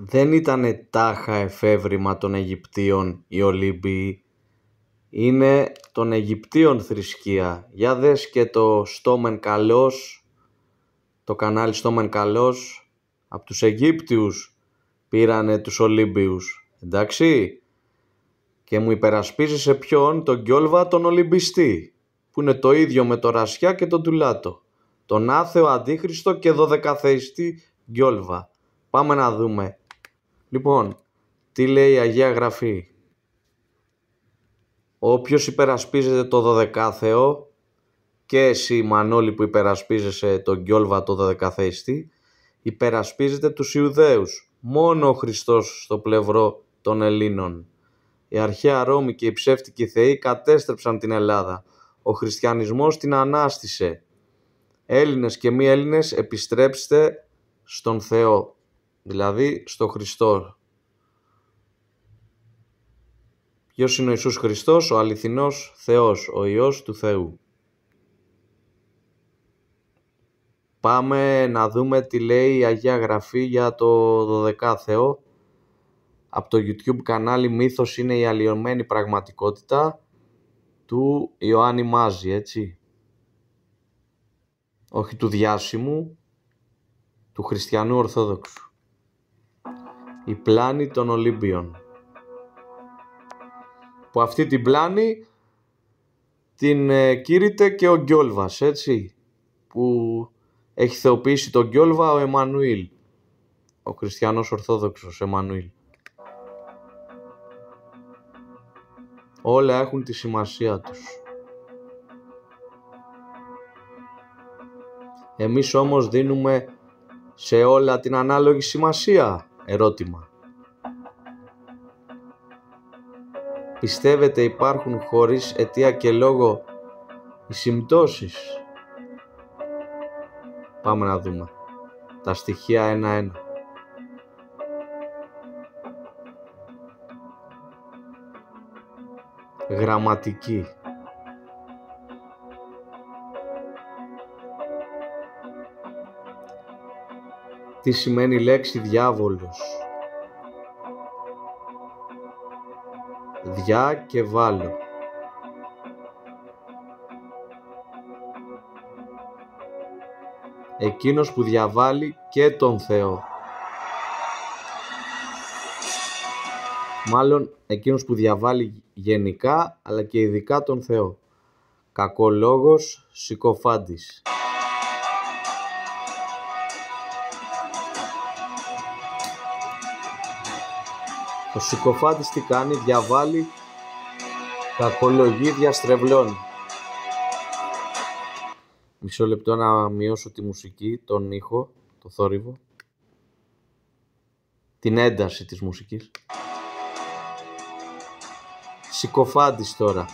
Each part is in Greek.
δεν ήτανε τάχα εφεύρημα των Αιγυπτίων οι Ολύμπιοι, είναι των Αιγυπτίων θρησκεία. Για δες και το Στόμεν Καλός, το κανάλι Στόμεν Καλός, από τους Αιγύπτιους πήρανε τους Ολύμπιους, εντάξει, και μου υπερασπίζεσαι ποιον? Τον Γκιόλβα, τον Ολυμπιστή, που είναι το ίδιο με το Ρασιά και τον Τουλάτο, τον άθεο αντίχριστο και δωδεκαθεϊστή Γκιόλβα. Πάμε να δούμε. Λοιπόν, τι λέει η Αγία Γραφή? Όποιος υπερασπίζεται το δωδεκάθεο, και εσύ Μανώλη που υπερασπίζεσαι τον Γκιόλβα το δωδεκαθεϊστή, υπερασπίζεται τους Ιουδαίους. Μόνο ο Χριστός στο πλευρό των Ελλήνων. Η αρχαία Ρώμη και οι ψεύτικοι θεοί κατέστρεψαν την Ελλάδα. Ο χριστιανισμός την ανάστησε. Έλληνες και μη Έλληνες, επιστρέψτε στον Θεό, δηλαδή στο Χριστό. Ποιος είναι ο Ιησούς Χριστός? Ο αληθινός Θεός, ο Υιός του Θεού. Πάμε να δούμε τι λέει η Αγία Γραφή για το δωδεκάθεο. Από το YouTube κανάλι Μύθος είναι η αλλοιωμένη πραγματικότητα του Ιωάννη Μάζη, έτσι. Όχι του διάσημου, του χριστιανού Ορθόδοξου. Η πλάνη των Ολύμπιων. Που αυτή την πλάνη την κήρυται και ο Γκιόλβας, έτσι. Που έχει θεοποιήσει τον Γκιόλβα ο Εμμανουήλ. Ο χριστιανός Ορθόδοξος Εμμανουήλ. Όλα έχουν τη σημασία τους. Εμείς όμως δίνουμε σε όλα την ανάλογη σημασία? Ερώτημα. Πιστεύετε υπάρχουν χωρίς αιτία και λόγο οι συμπτώσεις? Πάμε να δούμε τα στοιχεία ένα-ένα. Γραμματική. Τι σημαίνει η λέξη διάβολος? Διά και βάλω. Εκείνος που διαβάλει και τον Θεό. Μάλλον εκείνος που διαβάλει γενικά αλλά και ειδικά τον Θεό. Κακολόγος, συκοφάντης. Ο συκοφάντης τι κάνει? Διαβάλει, κακολογεί, διαστρεβλώνει. Μισό λεπτό να μειώσω τη μουσική, τον ήχο, το θόρυβο, την ένταση της μουσικής. Συκοφάντης τώρα.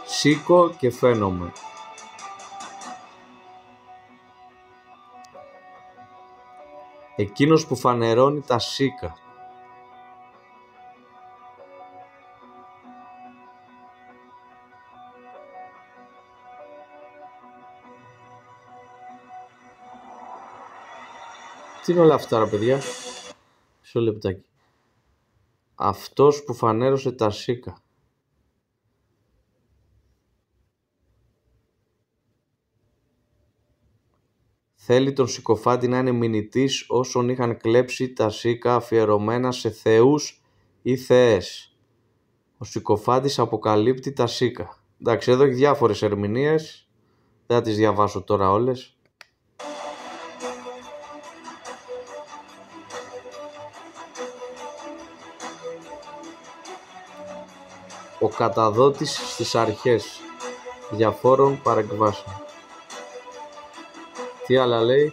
Σήκω και φαίνομαι. Εκείνος που φανερώνει τα σίκα. Τι είναι όλα αυτά ρε παιδιά? Μισό λεπτάκι. Αυτός που φανέρωσε τα σίκα. Θέλει τον συκοφάντη να είναι μηνυτής όσων είχαν κλέψει τα σίκα αφιερωμένα σε θεούς ή θεές. Ο συκοφάντης αποκαλύπτει τα σίκα. Εντάξει, εδώ έχει διάφορες ερμηνείες. Δεν θα τις διαβάσω τώρα όλες. Ο καταδότης στις αρχές διαφόρων παρεκβάσεων. Τι άλλα λέει?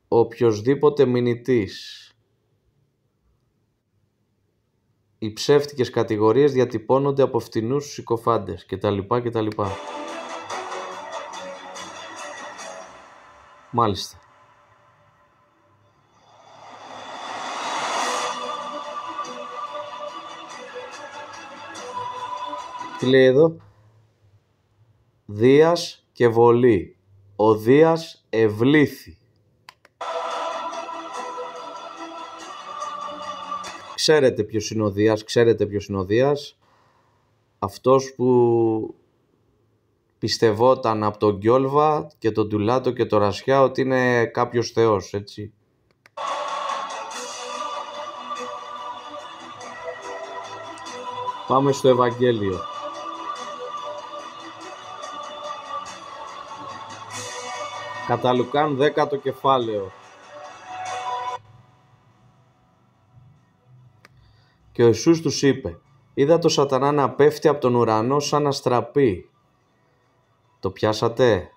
Οποιοσδήποτε μηνυτής. Οι ψεύτικες κατηγορίες διατυπώνονται από φτηνούς συκοφάντες κτλ. Μάλιστα. Τι λέει εδώ? Δίας και βολή. Ο Δίας ευλήθη. Ξέρετε ποιος είναι ο Δίας, αυτός που πιστευόταν από τον Γκιόλβα και τον Τουλάτο και τον Ρασιά ότι είναι κάποιος θεός, έτσι. Πάμε στο Ευαγγέλιο. Κατά Λουκάν 10ο κεφάλαιο. Και ο Ιησούς τους είπε: είδα το σατανά να πέφτει από τον ουρανό σαν αστραπή. Το πιάσατε?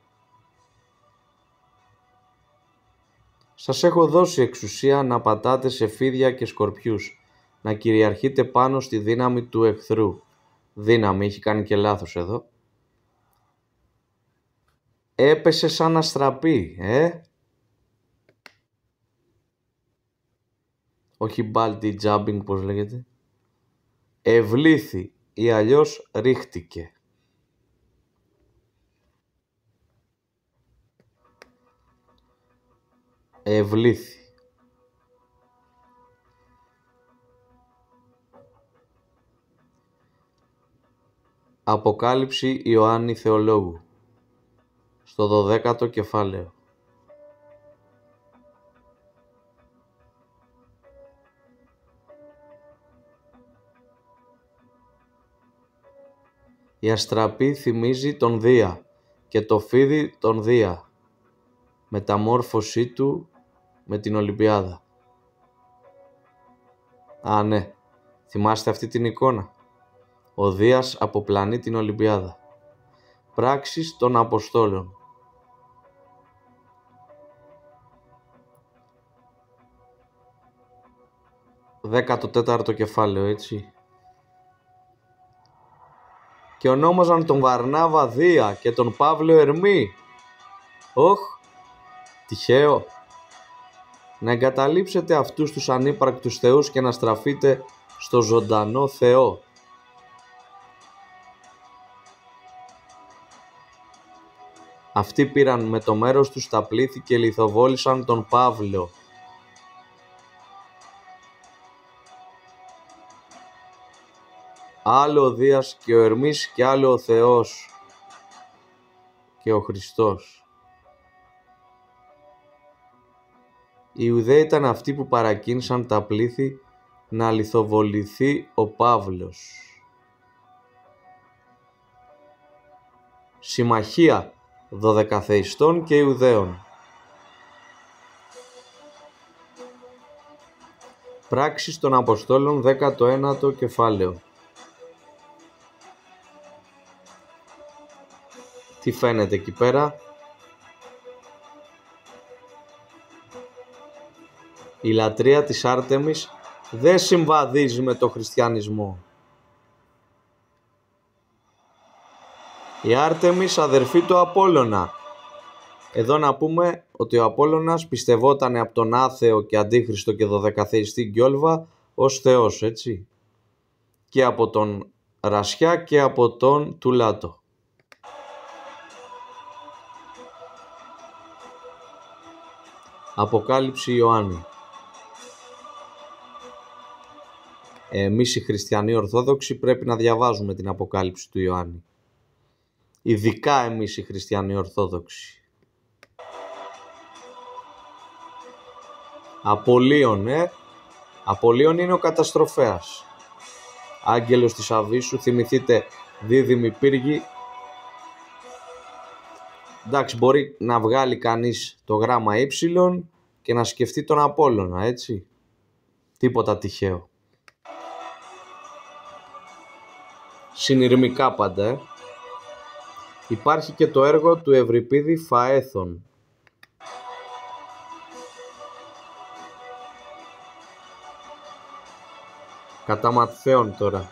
Σας έχω δώσει εξουσία να πατάτε σε φίδια και σκορπιούς, να κυριαρχείτε πάνω στη δύναμη του εχθρού. Δύναμη, έχει κάνει και λάθος εδώ. Έπεσε σαν αστραπή, όχι bungee jumping, πώς λέγεται. Ευλήθη ή αλλιώς ρίχτηκε. Ευλήθη. Αποκάλυψη Ιωάννη Θεολόγου, στο 12ο κεφάλαιο. Η αστραπή θυμίζει τον Δία και το φίδι τον Δία, μεταμόρφωσή του με την Ολυμπιάδα. Α, ναι, θυμάστε αυτή την εικόνα. Ο Δίας αποπλανεί την Ολυμπιάδα. Πράξεις των Αποστόλων. Δέκατο τέταρτο κεφάλαιο, έτσι. Και ονόμαζαν τον Βαρνάβα Δία και τον Παύλο Ερμή. Όχ, τυχαίο. Να εγκαταλείψετε αυτούς τους ανύπαρκτους θεούς και να στραφείτε στο ζωντανό Θεό. Αυτοί πήραν με το μέρος τους τα πλήθη και λιθοβόλησαν τον Παύλο. Άλλο ο Δίας και ο Ερμής και άλλο ο Θεός και ο Χριστός. Οι Ιουδαίοι ήταν αυτοί που παρακίνησαν τα πλήθη να λιθοβοληθεί ο Παύλος. Συμμαχία δωδεκαθεϊστών και Ιουδαίων. Πράξεις των Αποστόλων 19ο κεφάλαιο. Τι φαίνεται εκεί πέρα? Η λατρεία της Άρτεμις δεν συμβαδίζει με το χριστιανισμό. Η Άρτεμις αδερφή του Απόλλωνα. Εδώ να πούμε ότι ο Απόλλωνας πιστευόταν από τον άθεο και αντίχριστο και δωδεκαθεϊστή Γκιόλβα ως θεός, έτσι. Και από τον Ρασιά και από τον Τουλάτο. Αποκάλυψη Ιωάννη. Εμείς οι χριστιανοί Ορθόδοξοι πρέπει να διαβάζουμε την Αποκάλυψη του Ιωάννη. Ειδικά εμείς οι χριστιανοί Ορθόδοξοι. Απολύων, Απολύων είναι ο καταστροφέας. Άγγελος της Αβύσσου, θυμηθείτε δίδυμη πύργη. Εντάξει, μπορεί να βγάλει κανείς το γράμμα ύψιλον και να σκεφτεί τον Απόλλωνα, έτσι. Τίποτα τυχαίο. Συνειρμικά πάντα, Υπάρχει και το έργο του Ευρυπίδη Φαέθων. Κατά Ματθαίον τώρα.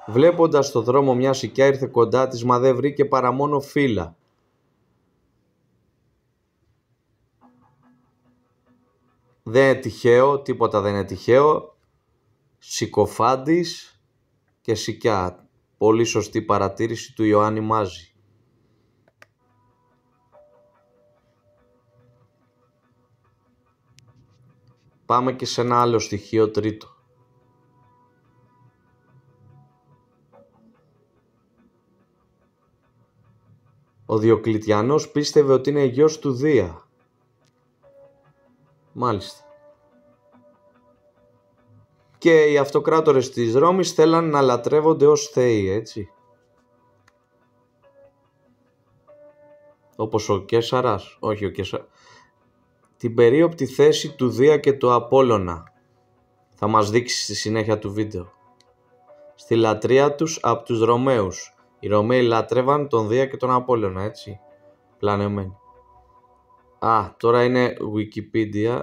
Βλέποντας στο δρόμο μια σικιά ήρθε κοντά της, μα δεν βρήκε παρά μόνο φύλλα. Δεν είναι τυχαίο, τίποτα δεν είναι τυχαίο. συκοφάντης και σικιά. Πολύ σωστή παρατήρηση του Ιωάννη Μάζη. Πάμε και σε ένα άλλο στοιχείο τρίτο. Ο Διοκλητιανός πίστευε ότι είναι γιος του Δία. Μάλιστα. Και οι αυτοκράτορες της Ρώμης θέλαν να λατρεύονται ως θεοί, έτσι. Όπως ο Καίσαρας, όχι ο Καίσαρας. Την περίοπτη θέση του Δία και του Απόλλωνα θα μας δείξει στη συνέχεια του βίντεο. Στη λατρεία τους από τους Ρωμαίους. Οι Ρωμαίοι λάτρευαν τον Δία και τον Απόλλωνα, έτσι. Πλανεμένοι. Τώρα είναι Wikipedia.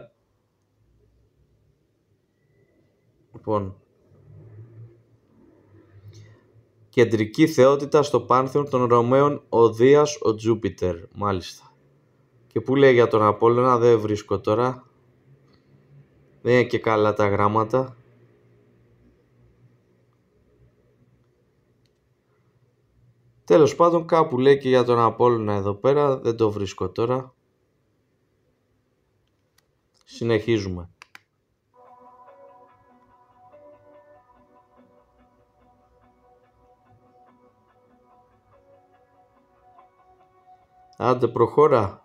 Λοιπόν. Κεντρική θεότητα στο πάνθεον των Ρωμαίων ο Δίας ο Τζούπιτερ. Μάλιστα. Και που λέει για τον Απόλλωνα δεν βρίσκω τώρα. Δεν είναι και καλά τα γράμματα. Τέλος πάντων κάπου λέει και για τον Απόλλωνα εδώ πέρα. Δεν το βρίσκω τώρα. Συνεχίζουμε. Άντε προχώρα.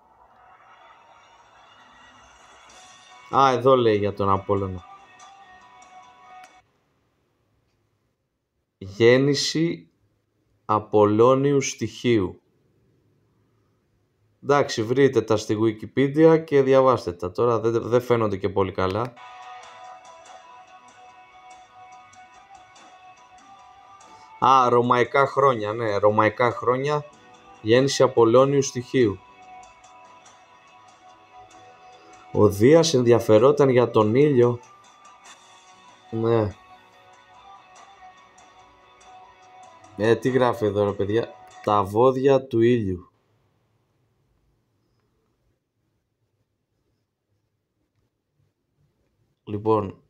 Εδώ λέει για τον Απόλλωνα. Γέννηση Απολλώνιου στοιχείου. Εντάξει, βρείτε τα στη Wikipedia και διαβάστε τα. Τώρα δεν φαίνονται και πολύ καλά. Ρωμαϊκά χρόνια, ναι, ρωμαϊκά χρόνια. Γέννηση Απολλώνιου στοιχείου. Ο Δίας ενδιαφερόταν για τον ήλιο. Ναι. Τι γράφει εδώ ρε παιδιά. Τα βόδια του ήλιου. Λοιπόν.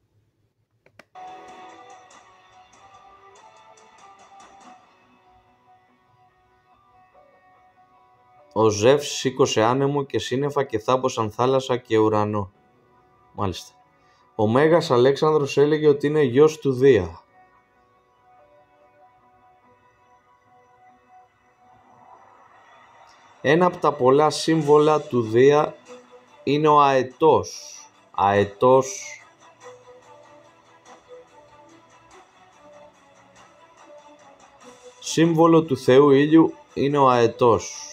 Ο Ζεύς σήκωσε άνεμο και σύννεφα και θάμπωσαν θάλασσα και ουρανό. Μάλιστα. Ο Μέγας Αλέξανδρος έλεγε ότι είναι γιος του Δία. Ένα από τα πολλά σύμβολα του Δία είναι ο αετός. Αετός. Σύμβολο του Θεού Ήλιου είναι ο αετός.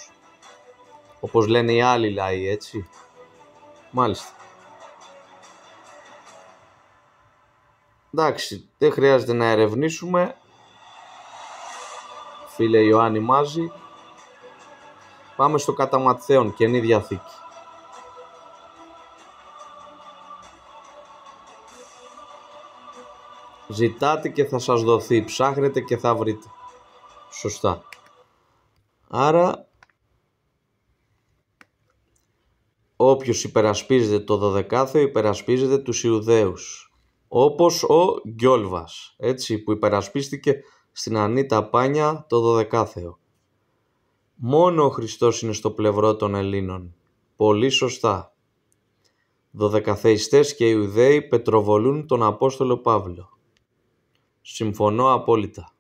Όπως λένε οι άλλοι λαοί, έτσι. Μάλιστα. Εντάξει, δεν χρειάζεται να ερευνήσουμε. Φίλε Ιωάννη Μάζη. Πάμε στο κατά Ματθαίον, Καινή Διαθήκη. Ζητάτε και θα σας δοθεί, ψάχνετε και θα βρείτε. Σωστά. Άρα, όποιος υπερασπίζεται το Δωδεκάθεο υπερασπίζεται τους Ιουδαίους. Όπως ο Γκιόλβας, έτσι, που υπερασπίστηκε στην Ανίτα Πάνια το Δωδεκάθεο. Μόνο ο Χριστός είναι στο πλευρό των Ελλήνων. Πολύ σωστά. Δωδεκαθεϊστές και Ιουδαίοι πετροβολούν τον Απόστολο Παύλο. Συμφωνώ απόλυτα.